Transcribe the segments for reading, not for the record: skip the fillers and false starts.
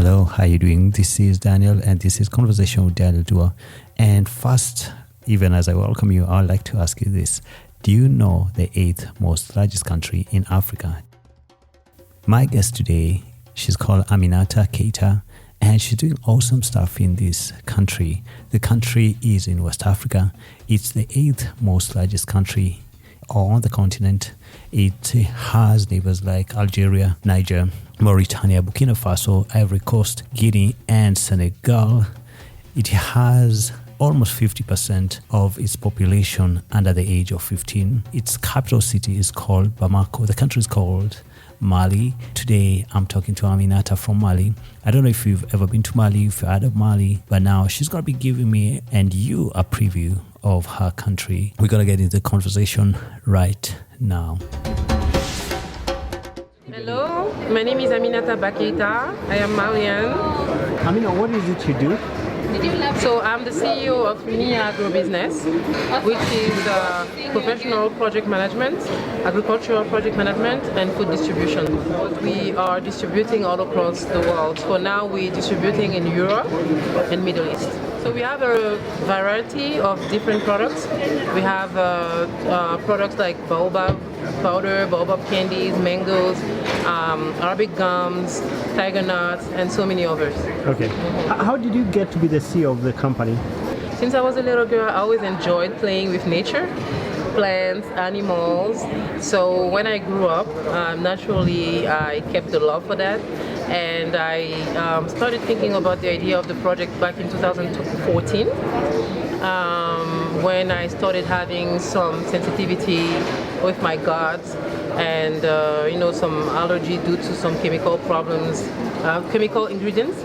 Hello, how are you doing? This is Daniel, and this is Conversation with Daniel Duwa. And first, even as I welcome you, I'd like to ask you this. Do you know the 8th most largest country in Africa? My guest today, she's called Aminata Keita, and she's doing awesome stuff in this country. The country is in West Africa. It's the 8th most largest country on the continent. It has neighbors like Algeria, Niger, Mauritania, Burkina Faso, Ivory Coast, Guinea, and Senegal. It has almost 50% of its population under the age of 15. Its capital city is called Bamako. The country is called Mali. Today, I'm talking to Aminata from Mali. I don't know if you've ever been to Mali, if you're out of Mali, but now she's going to be giving me and you a preview of her country. We're going to get into the conversation right now. Hello, my name is Aminata Bah Keita. I am Malian. Amina, what is it you do? So I'm the CEO of Nia Agrobusiness, which is professional project management, agricultural project management, and food distribution. We are distributing all across the world. For now, we're distributing in Europe and Middle East. So we have a variety of different products. We have products like baobab powder, baobab candies, mangoes, Arabic gums, tiger nuts, and so many others. Okay. How did you get to be the CEO of the company? Since I was a little girl, I always enjoyed playing with nature, plants, animals. So when I grew up, naturally I kept the love for that. And I started thinking about the idea of the project back in 2014 when I started having some sensitivity with my guts and some allergy due to some chemical problems, chemical ingredients.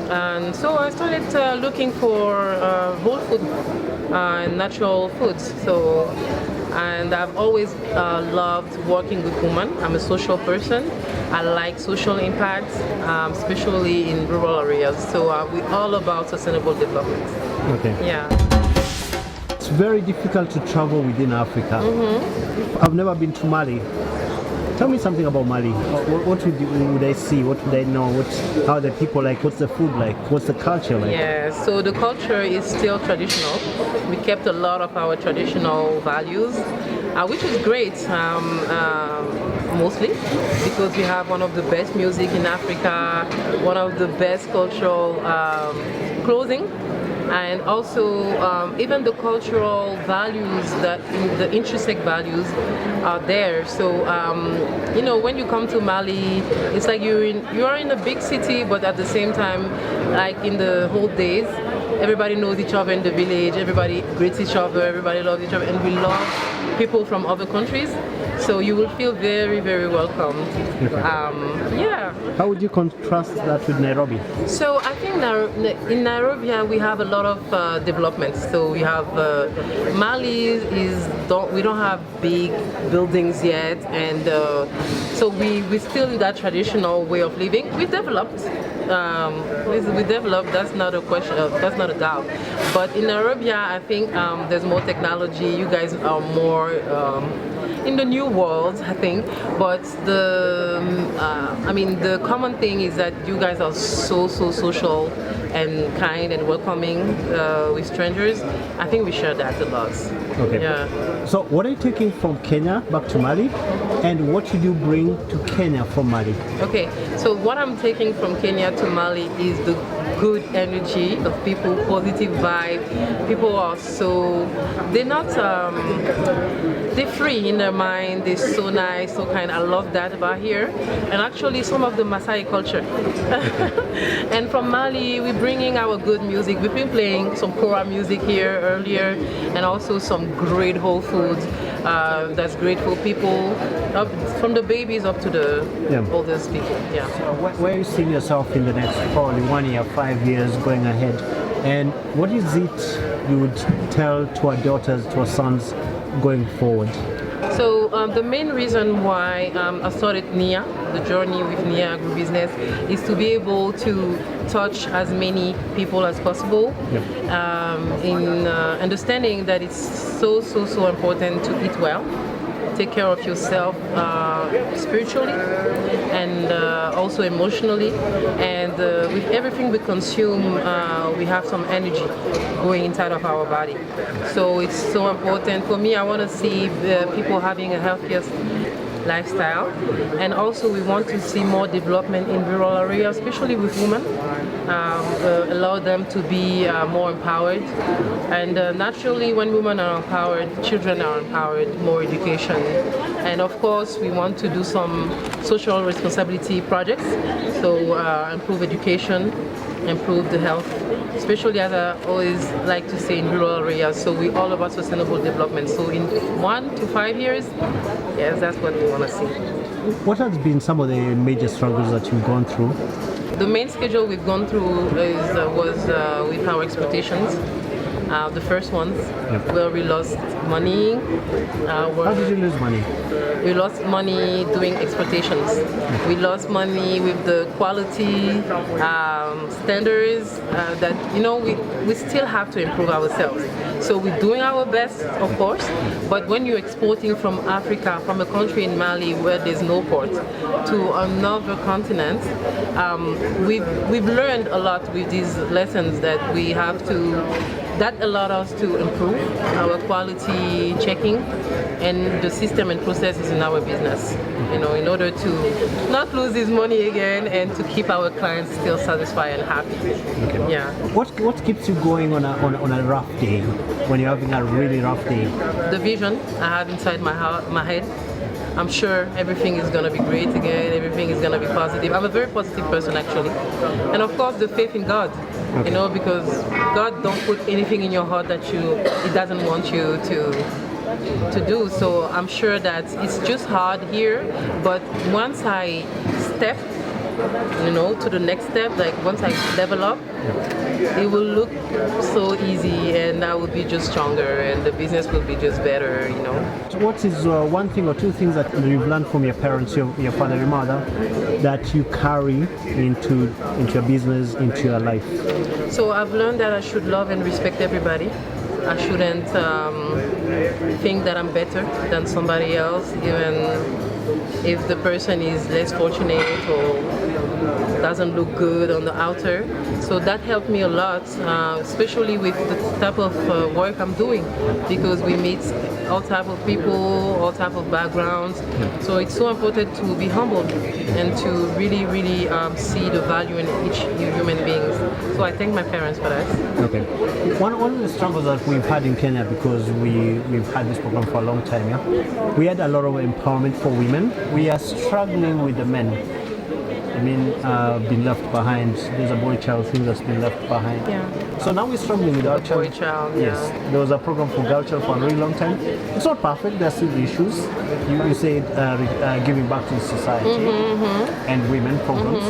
And so I started looking for whole food and natural foods. And I've always loved working with women. I'm a social person. I like social impact, especially in rural areas. So we're all about sustainable development. Okay. Yeah. It's very difficult to travel within Africa. Mm-hmm. I've never been to Mali. Tell me something about Mali. What would I see? What would I know? How are the people like? What's the food like? What's the culture like? Yeah, so the culture is still traditional. We kept a lot of our traditional values, which is great, mostly because we have one of the best music in Africa, one of the best cultural clothing, and also even the cultural values, the intrinsic values are there. So when you come to Mali, it's like you are in a big city, but at the same time, like in the old days, everybody knows each other in the village, everybody greets each other, everybody loves each other, and we love people from other countries. So you will feel very, very welcomed. Yeah. How would you contrast that with Nairobi? So I think in Nairobi we have a lot of developments. So we have Mali we don't have big buildings yet, and so we still in that traditional way of living. We developed. That's not a question. That's not a doubt. But in Nairobi, I think there's more technology. You guys are more in the new world, I think. But the common thing is that you guys are so social and kind and welcoming with strangers. I think we share that a lot. Okay. Yeah. So what are you taking from Kenya back to Mali, and what should you bring to Kenya from Mali? Okay. So what I'm taking from Kenya to Mali is the good energy of people, positive vibe. People are they're free in their mind. They're so nice, so kind. I love that about here. And actually some of the Maasai culture. And from Mali, we're bringing our good music. We've been playing some Kora music here earlier, and also some great whole foods. That's great for people, from the babies up to the oldest people. Yeah. So where you see yourself in the next probably 1 year, 5 years going ahead, and what is it you would tell to our daughters, to our sons going forward? So the main reason why I started Nia, the journey with Nia Agrobusiness, is to be able to touch as many people as possible, in understanding that it's so important to eat well, take care of yourself spiritually and also emotionally. And with everything we consume, we have some energy going inside of our body. So it's so important. For me, I want to see people having a healthier lifestyle, and also we want to see more development in rural areas, especially with women, allow them to be more empowered, and naturally when women are empowered, children are empowered, more education, and of course we want to do some social responsibility projects, so improve education, improve the health, especially as I always like to say in rural areas. So we're all about sustainable development. So in 1 to 5 years, yes, that's what we want to see. What has been some of the major struggles that you've gone through? The main schedule we've gone through was with our expectations. The first ones, where we lost money. How did you lose money? We lost money doing expectations. We lost money with the quality standards that, we still have to improve ourselves. So we're doing our best, of course, but when you're exporting from Africa, from a country in Mali where there's no port, to another continent, we've learned a lot with these lessons that we have to. That allowed us to improve our quality checking and the system and processes in our business, in order to not lose this money again and to keep our clients still satisfied and happy. Okay. Yeah. What keeps you going on a rough day, when you're having a really rough day? The vision I have inside my head. I'm sure everything is going to be great again, everything is going to be positive. I'm a very positive person, actually. And of course, the faith in God, because God don't put anything in your heart that He doesn't want you to do. So I'm sure that it's just hard here, but once I step, to the next step, like once I level up, it will look so easy and I will be just stronger and the business will be just better, So what is one thing or two things that you've learned from your parents, your father, your mother, that you carry into your business, into your life? So I've learned that I should love and respect everybody. I shouldn't think that I'm better than somebody else, even if the person is less fortunate or doesn't look good on the outer. So that helped me a lot, especially with the type of work I'm doing, because we meet all type of people, all type of backgrounds. So it's so important to be humble and to really, really see the value in each human being. So I thank my parents for that. Okay. One of the struggles that we've had in Kenya, because we've had this program for a long time, we had a lot of empowerment for women. We are struggling with the men. Been left behind. There's a boy child thing that's been left behind. Yeah. So now we're struggling with our Boy child. Yes. Yeah. There was a program for girl child for a really long time. It's not perfect. There's still issues. You said giving back to society and women programs.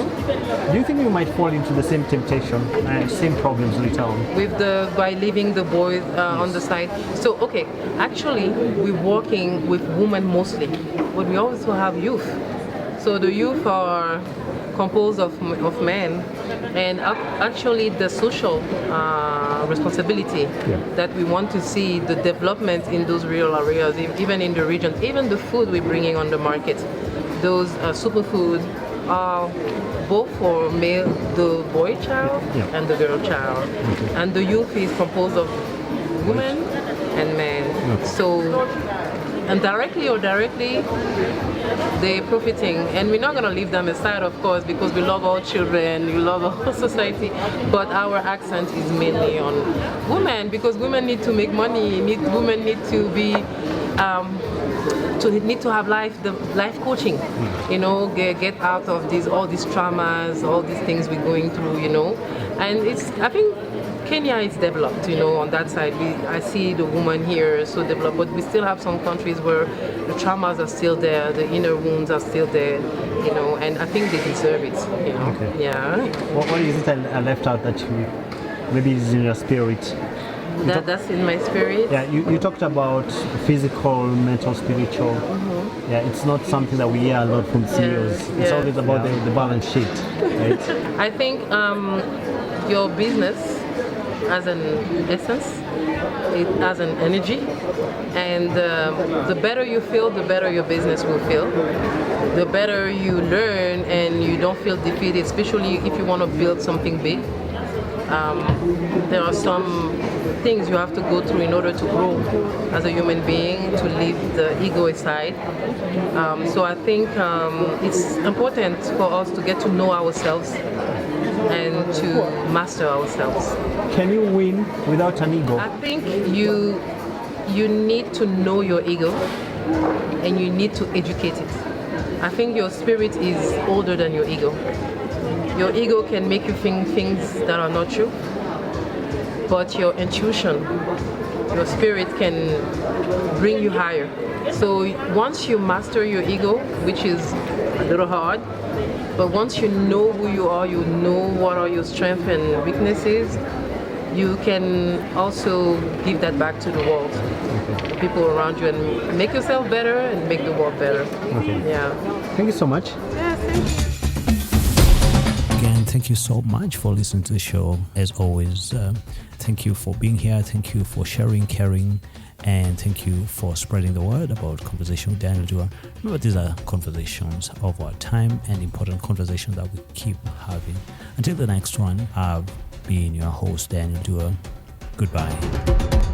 Do you think you might fall into the same temptation and same problems later on? By leaving the boys on the side. So actually we're working with women mostly, but we also have youth. So the youth are composed of men, and actually the social responsibility that we want to see, the development in those rural areas, even in the region, even the food we're bringing on the market, those superfoods are both for the boy child and the girl child. And the youth is composed of women and men. So, and directly or directly, they're profiting, and we're not going to leave them aside, of course, because we love all children, we love all society, but our accent is mainly on women, because women need to make money, women need to be need to have life coaching, get out of all these traumas, all these things we're going through, and I think Kenya is developed, on that side. I see the woman here so developed, but we still have some countries where the traumas are still there, the inner wounds are still there, and I think they deserve it, Okay. Yeah. What is it I left out that maybe is in your spirit? That's in my spirit. Yeah, you talked about physical, mental, spiritual. Yeah, it's not something that we hear a lot from CEOs. It's always about the balance sheet, right? I think your business has an essence, it has an energy, and the better you feel, the better your business will feel. The better you learn and you don't feel defeated, especially if you want to build something big. There are some things you have to go through in order to grow as a human being, to leave the ego aside. So I think it's important for us to get to know ourselves and to master ourselves. Can you win without an ego? I think you need to know your ego and you need to educate it. I think your spirit is older than your ego. Your ego can make you think things that are not true, but your intuition, your spirit can bring you higher. So once you master your ego, which is a little hard, but once you know who you are, you know what are your strengths and weaknesses, you can also give that back to the world, the people around you, and make yourself better and make the world better. Okay. Yeah. Thank you so much. Yeah, thank you. Again, thank you so much for listening to the show. As always, thank you for being here. Thank you for sharing, caring, and thank you for spreading the word about Conversation with Daniel Duwa. Remember, these are conversations of our time and important conversations that we keep having. Until the next one, I've been your host, Daniel Duwa. Goodbye.